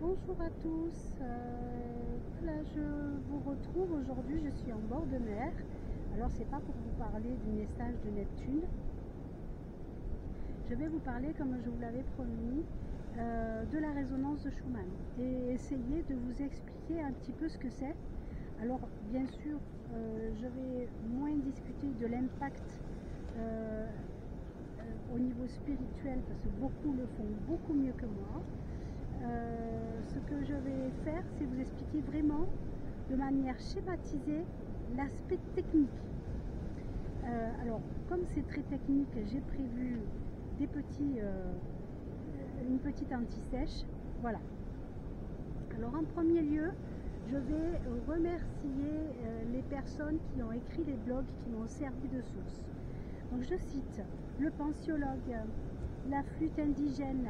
Bonjour à tous, voilà, je vous retrouve aujourd'hui, je suis en bord de mer. Alors c'est pas pour vous parler du message de Neptune, je vais vous parler, comme je vous l'avais promis, de la résonance de Schumann et essayer de vous expliquer un petit peu ce que c'est. Alors bien sûr, je vais moins discuter de l'impact au niveau spirituel, parce que beaucoup le font beaucoup mieux que moi. Ce que je vais faire, c'est vous expliquer vraiment de manière schématisée l'aspect technique. Alors, comme c'est très technique, j'ai prévu des une petite anti-sèche. Voilà. Alors, en premier lieu, je vais remercier les personnes qui ont écrit les blogs qui m'ont servi de source. Donc, je cite le pensiologue, la flûte indigène,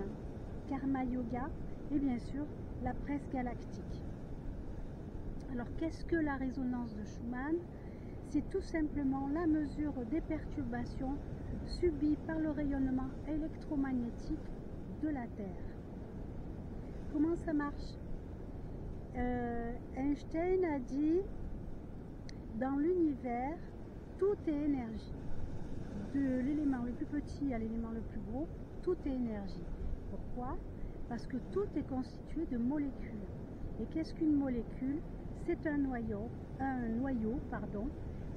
Karma Yoga, et bien sûr la presse galactique. Alors qu'est-ce que la résonance de Schumann? C'est tout simplement la mesure des perturbations subies par le rayonnement électromagnétique de la Terre. Comment ça marche? Einstein a dit, dans l'univers, tout est énergie. De l'élément le plus petit à l'élément le plus gros, tout est énergie. Pourquoi? Parce que tout est constitué de molécules. Et qu'est-ce qu'une molécule? C'est un noyau,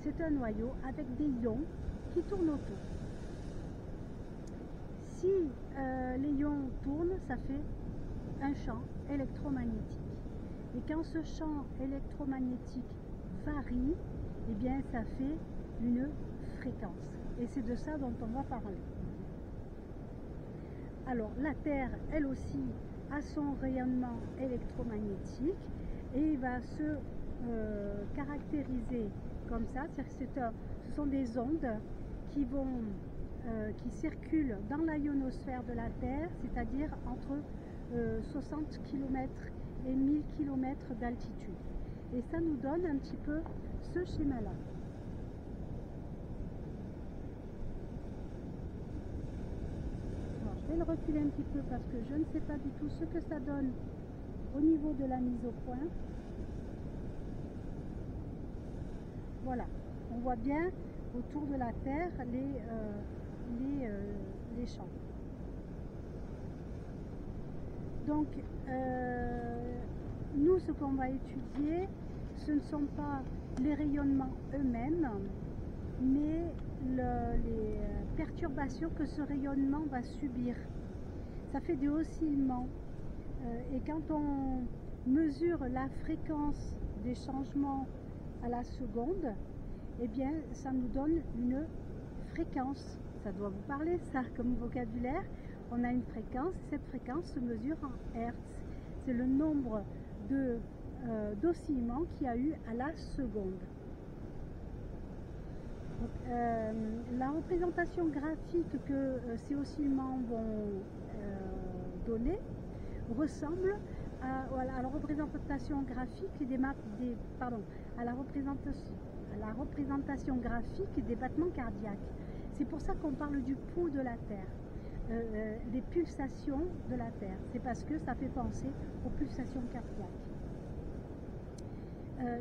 c'est un noyau avec des ions qui tournent autour. Si les ions tournent, ça fait un champ électromagnétique. Et quand ce champ électromagnétique varie, eh bien ça fait une fréquence. Et c'est de ça dont on va parler. Alors la Terre, elle aussi, a son rayonnement électromagnétique et il va se caractériser comme ça, c'est-à-dire que ce sont des ondes qui circulent dans la ionosphère de la Terre, c'est-à-dire entre 60 km et 1000 km d'altitude. Et ça nous donne un petit peu ce schéma-là. Je vais le reculer un petit peu parce que je ne sais pas du tout ce que ça donne au niveau de la mise au point. Voilà, on voit bien autour de la Terre les champs. Donc, nous, ce qu'on va étudier, ce ne sont pas les rayonnements eux-mêmes, mais les perturbations que ce rayonnement va subir. Ça fait des oscillements. Et quand on mesure la fréquence des changements à la seconde, eh bien, ça nous donne une fréquence. Ça doit vous parler, ça, comme vocabulaire. On a une fréquence, et cette fréquence se mesure en Hertz. C'est le nombre d'oscillements qu'il y a eu à la seconde. Donc, la représentation graphique que ces oscillements vont donner ressemble à la représentation graphique à la représentation graphique des battements cardiaques. C'est pour ça qu'on parle du pouls de la Terre, des pulsations de la Terre. C'est parce que ça fait penser aux pulsations cardiaques.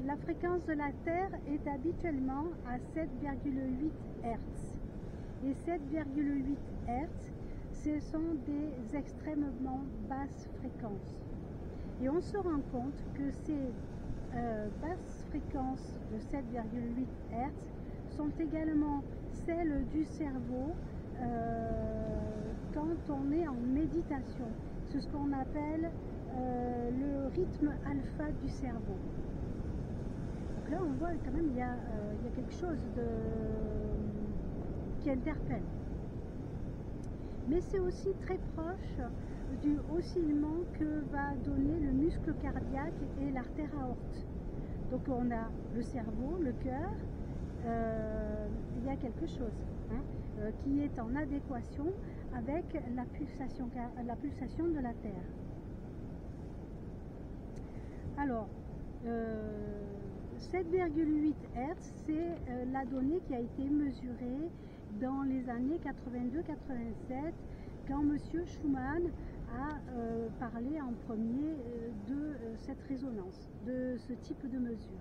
La fréquence de la Terre est habituellement à 7,8 Hz. Et 7,8 Hz, ce sont des extrêmement basses fréquences. Et on se rend compte que ces basses fréquences de 7,8 Hz sont également celles du cerveau quand on est en méditation. C'est ce qu'on appelle le rythme alpha du cerveau. Donc là, on voit quand même il y a quelque chose qui interpelle. Mais c'est aussi très proche du oscillement que va donner le muscle cardiaque et l'artère aorte. Donc on a le cerveau, le cœur, il y a quelque chose qui est en adéquation avec la pulsation de la Terre. Alors, 7,8 Hz, c'est la donnée qui a été mesurée dans les années 82-87, quand M. Schumann a parlé en premier de cette résonance, de ce type de mesure.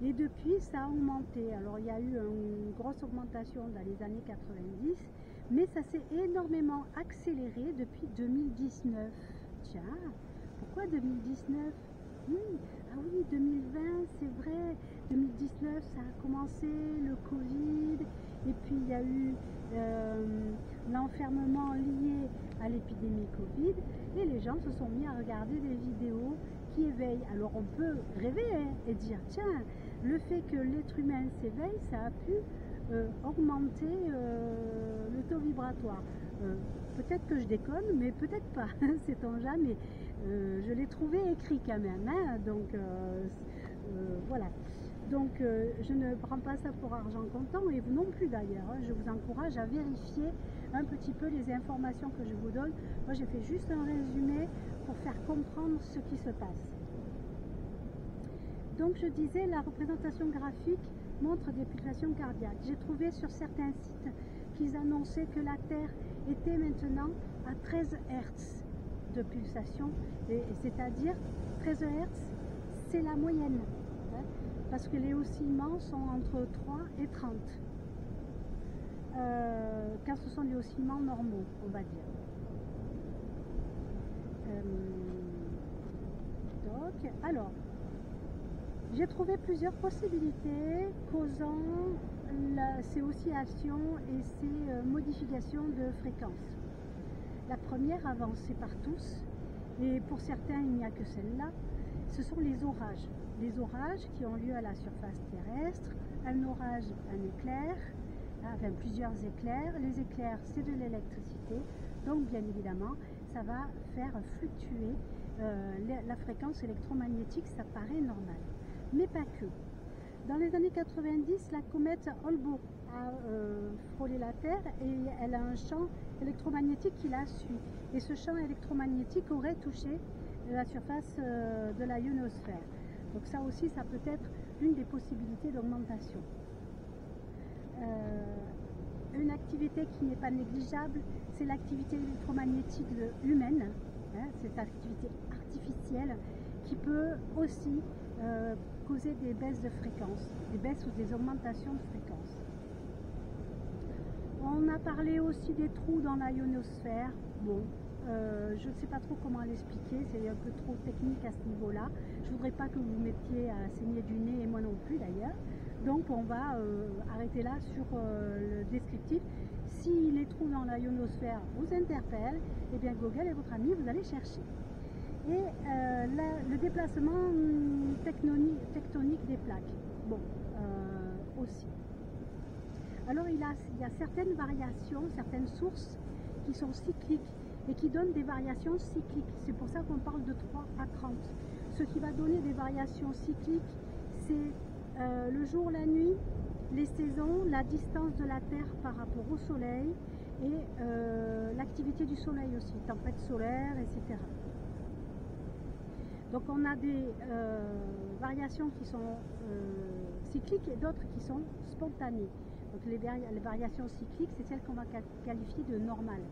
Et depuis, ça a augmenté. Alors, il y a eu une grosse augmentation dans les années 90, mais ça s'est énormément accéléré depuis 2019. Tiens, pourquoi 2019? Ah oui, 2020, c'est vrai. 2019, ça a commencé, le Covid, et puis il y a eu l'enfermement lié à l'épidémie Covid, et les gens se sont mis à regarder des vidéos qui éveillent. Alors on peut rêver et dire, tiens, le fait que l'être humain s'éveille, ça a pu augmenter le taux vibratoire. Peut-être que je déconne, mais peut-être pas, sait-on jamais. Je l'ai trouvé écrit quand même, hein, donc voilà. Donc je ne prends pas ça pour argent comptant, et vous non plus d'ailleurs, hein. Je vous encourage à vérifier un petit peu les informations que je vous donne. Moi j'ai fait juste un résumé pour faire comprendre ce qui se passe. Donc je disais, la représentation graphique montre des pulsations cardiaques. J'ai trouvé sur certains sites qu'ils annonçaient que la Terre était maintenant à 13 Hz de pulsation, c'est-à-dire 13 Hz, c'est la moyenne, hein, parce que les oscillements sont entre 3 et 30, quand ce sont des oscillements normaux, on va dire. Donc, alors, j'ai trouvé plusieurs possibilités causant ces oscillations et ces modifications de fréquence. La première, avancée par tous, et pour certains il n'y a que celle-là, ce sont les orages. Les orages qui ont lieu à la surface terrestre, un orage, un éclair, enfin plusieurs éclairs. Les éclairs, c'est de l'électricité, donc bien évidemment, ça va faire fluctuer la fréquence électromagnétique, ça paraît normal. Mais pas que. Dans les années 90, la comète Holbo a frôlé la Terre et elle a un champ électromagnétique qui la suit. Et ce champ électromagnétique aurait touché la surface de la ionosphère. Donc ça aussi, ça peut être une des possibilités d'augmentation. Une activité qui n'est pas négligeable, c'est l'activité électromagnétique humaine, hein, cette activité artificielle qui peut aussi causer des baisses de fréquence, des baisses ou des augmentations de fréquence. On a parlé aussi des trous dans la ionosphère. Bon, je ne sais pas trop comment l'expliquer, c'est un peu trop technique à ce niveau-là. Je ne voudrais pas que vous mettiez à saigner du nez, et moi non plus d'ailleurs. Donc on va arrêter là sur le descriptif. Si les trous dans la ionosphère vous interpellent, eh bien Google est votre ami, vous allez chercher. Et le déplacement tectonique des plaques, bon, aussi. Alors il y a certaines variations, certaines sources qui sont cycliques et qui donnent des variations cycliques. C'est pour ça qu'on parle de 3 à 30. Ce qui va donner des variations cycliques, c'est le jour, la nuit, les saisons, la distance de la Terre par rapport au Soleil et l'activité du Soleil aussi, tempête solaire, etc. Donc on a des variations qui sont cycliques et d'autres qui sont spontanées. Donc les variations cycliques, c'est celles qu'on va qualifier de normales.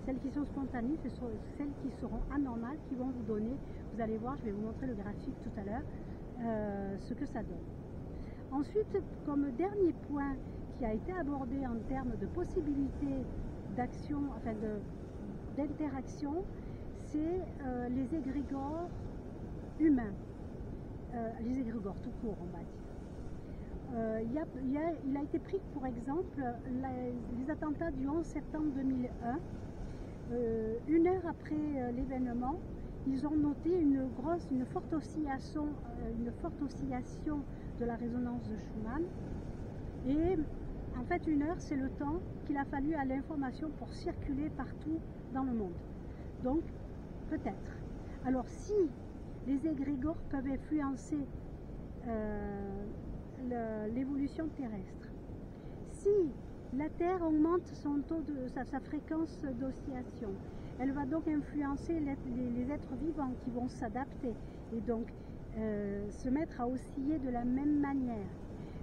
Celles qui sont spontanées, ce sont celles qui seront anormales, qui vont vous donner, vous allez voir, je vais vous montrer le graphique tout à l'heure, ce que ça donne. Ensuite, comme dernier point qui a été abordé en termes de possibilités d'action, enfin d'interaction, c'est les égrégores humains, les égrégores tout court, on va dire. Il a été pris pour exemple les attentats du 11 septembre 2001. Une heure après l'événement, ils ont noté une forte oscillation de la résonance de Schumann. Et en fait, une heure, c'est le temps qu'il a fallu à l'information pour circuler partout dans le monde. Donc, peut-être. Alors, si les égrégores peuvent influencer l'évolution terrestre, si la Terre augmente son taux sa fréquence d'oscillation, elle va donc influencer les êtres vivants qui vont s'adapter et donc se mettre à osciller de la même manière.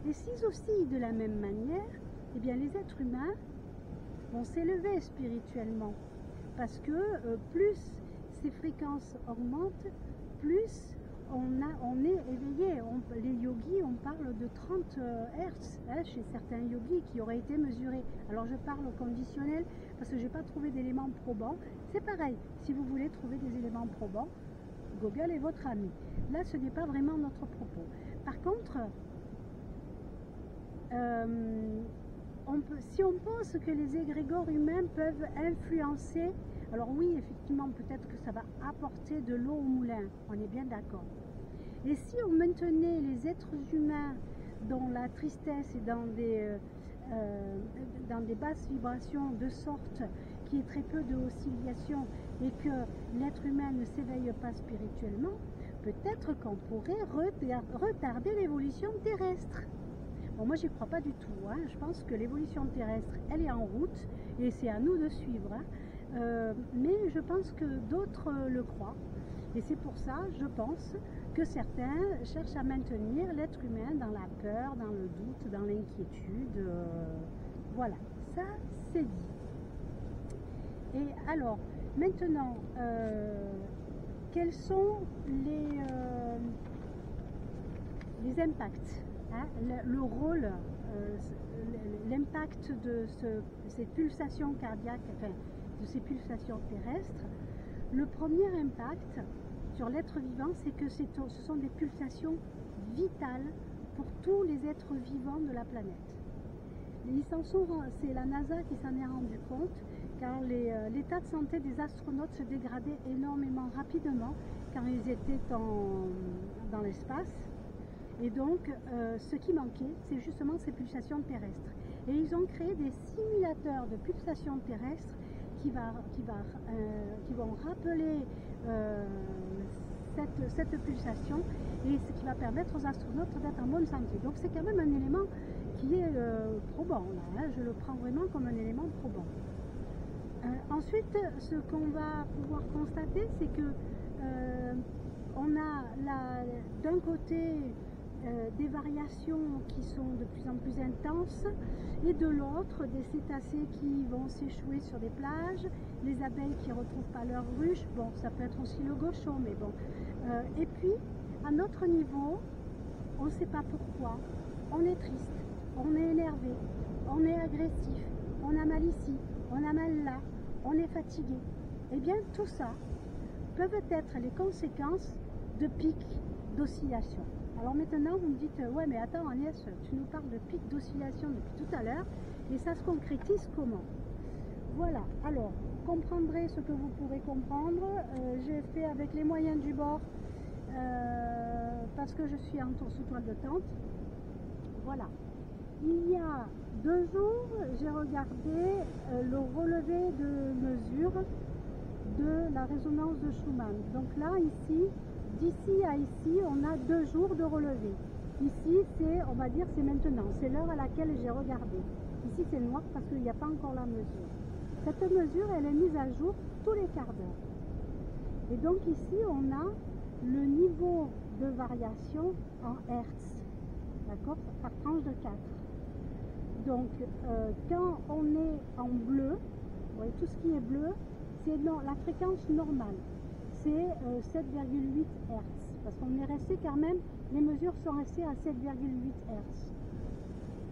Et s'ils oscillent de la même manière, eh bien les êtres humains vont s'élever spirituellement. parce que plus ces fréquences augmentent, plus on est éveillé. Les yogis, on parle de 30 Hertz hein, chez certains yogis qui auraient été mesurés. Alors je parle au conditionnel parce que je n'ai pas trouvé d'éléments probants. C'est pareil, si vous voulez trouver des éléments probants, Google est votre ami. Là, ce n'est pas vraiment notre propos. Par contre, si on pense que les égrégores humains peuvent influencer, alors oui, effectivement, peut-être que ça va apporter de l'eau au moulin, on est bien d'accord. Et si on maintenait les êtres humains dans la tristesse et dans des basses vibrations, de sorte qu'il y ait très peu de oscillations et que l'être humain ne s'éveille pas spirituellement, peut-être qu'on pourrait retarder l'évolution terrestre. Bon, moi, j'y crois pas du tout. Hein. Je pense que l'évolution terrestre, elle est en route et c'est à nous de suivre. Hein. Mais je pense que d'autres le croient. Et c'est pour ça, je pense, que certains cherchent à maintenir l'être humain dans la peur, dans le doute, dans l'inquiétude. Voilà, ça, c'est dit. Et alors, maintenant, quels sont les impacts hein, le rôle, l'impact de ces pulsations cardiaques, enfin, de ces pulsations terrestres. Le premier impact sur l'être vivant, c'est que ce sont des pulsations vitales pour tous les êtres vivants de la planète. C'est la NASA qui s'en est rendu compte, car l'état de santé des astronautes se dégradait énormément rapidement quand ils étaient dans l'espace. Et donc, ce qui manquait, c'est justement ces pulsations terrestres. Et ils ont créé des simulateurs de pulsations terrestres qui vont rappeler cette pulsation et ce qui va permettre aux astronautes d'être en bonne santé. Donc c'est quand même un élément qui est probant. Là, hein. Je le prends vraiment comme un élément probant. Ensuite, ce qu'on va pouvoir constater, c'est que on a d'un côté des variations qui sont de plus en plus intenses et de l'autre des cétacés qui vont s'échouer sur des plages, les abeilles qui ne retrouvent pas leur ruche, bon ça peut être aussi le gaucho mais bon. Et puis à notre niveau, on ne sait pas pourquoi, on est triste, on est énervé, on est agressif, on a mal ici, on a mal là, on est fatigué. Et bien tout ça peuvent être les conséquences de pics d'oscillation. Alors maintenant, vous me dites, ouais, mais attends, Agnès, tu nous parles de pics d'oscillation depuis tout à l'heure, et ça se concrétise comment? Voilà, alors, vous comprendrez ce que vous pourrez comprendre. J'ai fait avec les moyens du bord, parce que je suis sous toile de tente. Voilà. Il y a 2 jours, j'ai regardé le relevé de mesure de la résonance de Schumann. Donc là, ici, d'ici à ici, on a 2 jours de relevé. Ici, on va dire, c'est maintenant. C'est l'heure à laquelle j'ai regardé. Ici, c'est noir parce qu'il n'y a pas encore la mesure. Cette mesure, elle est mise à jour tous les quarts d'heure. Et donc ici, on a le niveau de variation en Hertz. D'accord? Par tranche de 4. Donc, quand on est en bleu, vous voyez, tout ce qui est bleu, c'est la fréquence normale. C'est 7,8 Hz. Parce qu'on est resté quand même, les mesures sont restées à 7,8 Hz.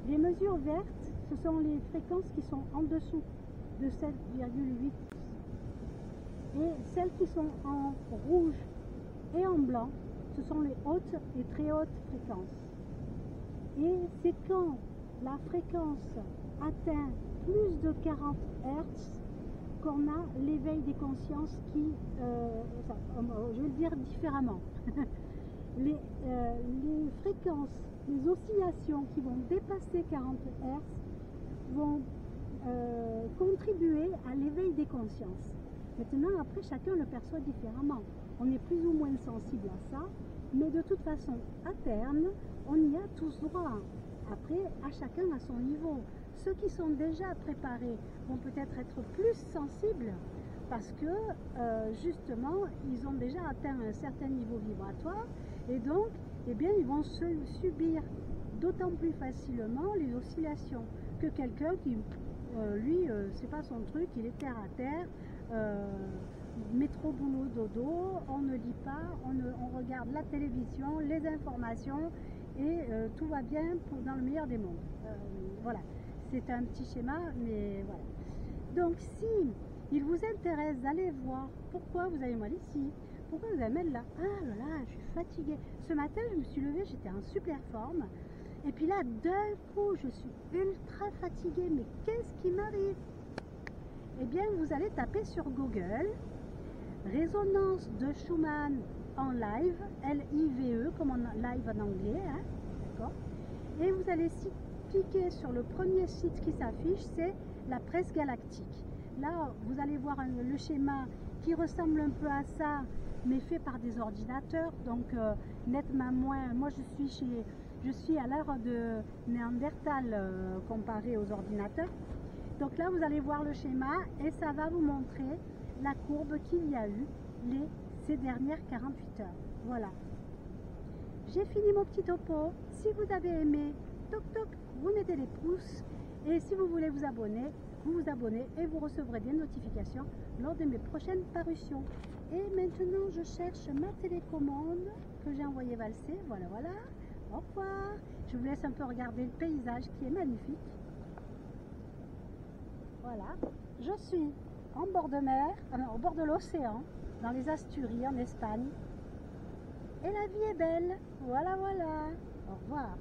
Les mesures vertes, ce sont les fréquences qui sont en dessous de 7,8. Et celles qui sont en rouge et en blanc, ce sont les hautes et très hautes fréquences. Et c'est quand la fréquence atteint plus de 40 Hz qu'on a l'éveil des consciences qui, je vais le dire différemment, les fréquences, les oscillations qui vont dépasser 40 Hz vont contribuer à l'éveil des consciences. Maintenant, après, chacun le perçoit différemment. On est plus ou moins sensible à ça, mais de toute façon, à terme, on y a tous droit. Après, à chacun à son niveau. Ceux qui sont déjà préparés vont peut-être être plus sensibles parce que justement, ils ont déjà atteint un certain niveau vibratoire et donc, eh bien, ils vont subir d'autant plus facilement les oscillations que quelqu'un qui, lui, c'est pas son truc, il est terre à terre, métro, boulot, dodo, on ne lit pas, on regarde la télévision, les informations et tout va bien dans le meilleur des mondes. Voilà, c'est un petit schéma, mais voilà. Donc si il vous intéresse d'aller voir pourquoi vous avez mal ici, pourquoi vous avez mal là, ah là là, je suis fatiguée. Ce matin, je me suis levée, j'étais en super forme. Et puis là, d'un coup, je suis ultra fatiguée. Mais qu'est-ce qui m'arrive? Eh bien, vous allez taper sur Google résonance de Schumann en live, L-I-V-E, comme en live en anglais, hein, d'accord? Et vous allez cliquer sur le premier site qui s'affiche, c'est la presse galactique. Là, vous allez voir le schéma qui ressemble un peu à ça, mais fait par des ordinateurs, donc nettement moins. Moi, je suis à l'ère de Néandertal comparé aux ordinateurs. Donc là, vous allez voir le schéma et ça va vous montrer la courbe qu'il y a eu ces dernières 48 heures. Voilà. J'ai fini mon petit topo. Si vous avez aimé, toc toc, vous mettez les pouces. Et si vous voulez vous abonner, vous vous abonnez et vous recevrez des notifications lors de mes prochaines parutions. Et maintenant, je cherche ma télécommande que j'ai envoyé valser. Voilà, voilà. Au revoir. Je vous laisse un peu regarder le paysage qui est magnifique. Voilà. Je suis en bord de mer, au bord de l'océan, dans les Asturies, en Espagne. Et la vie est belle. Voilà, voilà. Au revoir.